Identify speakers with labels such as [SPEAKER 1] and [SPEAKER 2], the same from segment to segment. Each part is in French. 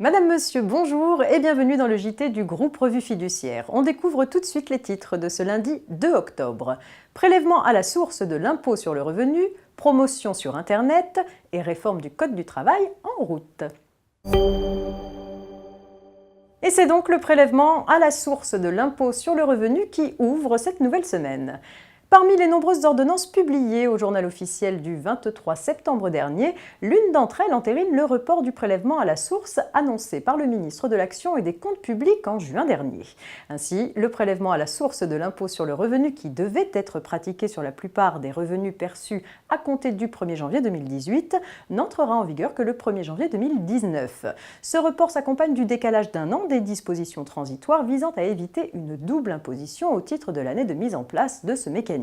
[SPEAKER 1] Madame, Monsieur, bonjour et bienvenue dans le JT du groupe Revue Fiduciaire. On découvre tout de suite les titres de ce lundi 2 octobre. Prélèvement à la source de l'impôt sur le revenu, promotion sur Internet et réforme du Code du travail en route. Et c'est donc le prélèvement à la source de l'impôt sur le revenu qui ouvre cette nouvelle semaine. Parmi les nombreuses ordonnances publiées au journal officiel du 23 septembre dernier, l'une d'entre elles entérine le report du prélèvement à la source annoncé par le ministre de l'Action et des Comptes publics en juin dernier. Ainsi, le prélèvement à la source de l'impôt sur le revenu qui devait être pratiqué sur la plupart des revenus perçus à compter du 1er janvier 2018 n'entrera en vigueur que le 1er janvier 2019. Ce report s'accompagne du décalage d'un an des dispositions transitoires visant à éviter une double imposition au titre de l'année de mise en place de ce mécanisme.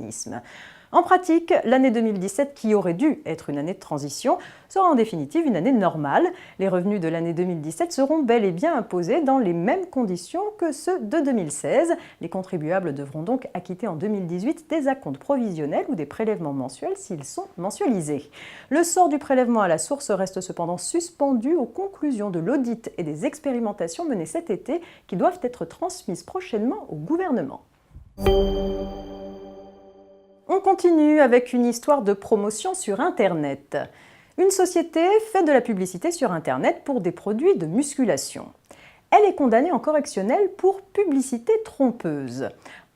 [SPEAKER 1] En pratique, l'année 2017, qui aurait dû être une année de transition, sera en définitive une année normale. Les revenus de l'année 2017 seront bel et bien imposés dans les mêmes conditions que ceux de 2016. Les contribuables devront donc acquitter en 2018 des acomptes provisionnels ou des prélèvements mensuels s'ils sont mensualisés. Le sort du prélèvement à la source reste cependant suspendu aux conclusions de l'audit et des expérimentations menées cet été qui doivent être transmises prochainement au gouvernement. On continue avec une histoire de promotion sur Internet. Une société fait de la publicité sur Internet pour des produits de musculation. Elle est condamnée en correctionnel pour publicité trompeuse.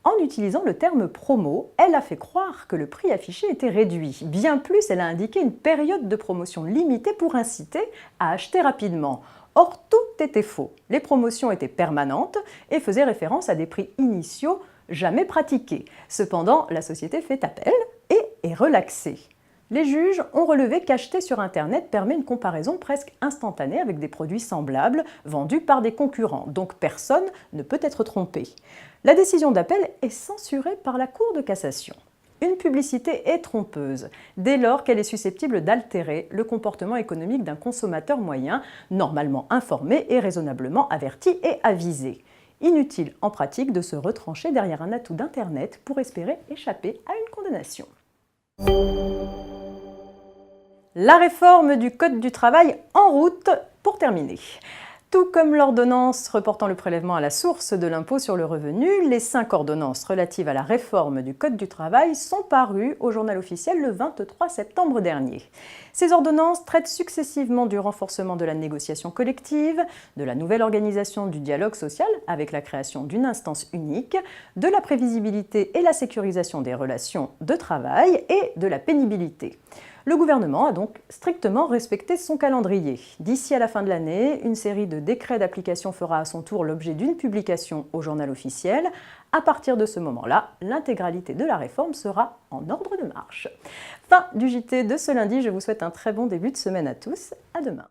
[SPEAKER 1] En utilisant le terme promo, elle a fait croire que le prix affiché était réduit. Bien plus, elle a indiqué une période de promotion limitée pour inciter à acheter rapidement. Or, tout était faux. Les promotions étaient permanentes et faisaient référence à des prix initiaux jamais pratiqués. Cependant, la société fait appel et est relaxée. Les juges ont relevé qu'acheter sur Internet permet une comparaison presque instantanée avec des produits semblables vendus par des concurrents, donc personne ne peut être trompé. La décision d'appel est censurée par la Cour de cassation. Une publicité est trompeuse dès lors qu'elle est susceptible d'altérer le comportement économique d'un consommateur moyen, normalement informé et raisonnablement averti et avisé. Inutile en pratique de se retrancher derrière un atout d'Internet pour espérer échapper à une condamnation. La réforme du Code du travail en route pour terminer. Tout comme l'ordonnance reportant le prélèvement à la source de l'impôt sur le revenu, les 5 ordonnances relatives à la réforme du Code du travail sont parues au journal officiel le 23 septembre dernier. Ces ordonnances traitent successivement du renforcement de la négociation collective, de la nouvelle organisation du dialogue social avec la création d'une instance unique, de la prévisibilité et la sécurisation des relations de travail et de la pénibilité. Le gouvernement a donc strictement respecté son calendrier. D'ici à la fin de l'année, une série de décrets d'application fera à son tour l'objet d'une publication au journal officiel. À partir de ce moment-là, l'intégralité de la réforme sera en ordre de marche. Fin du JT de ce lundi, je vous souhaite un très bon début de semaine à tous. À demain.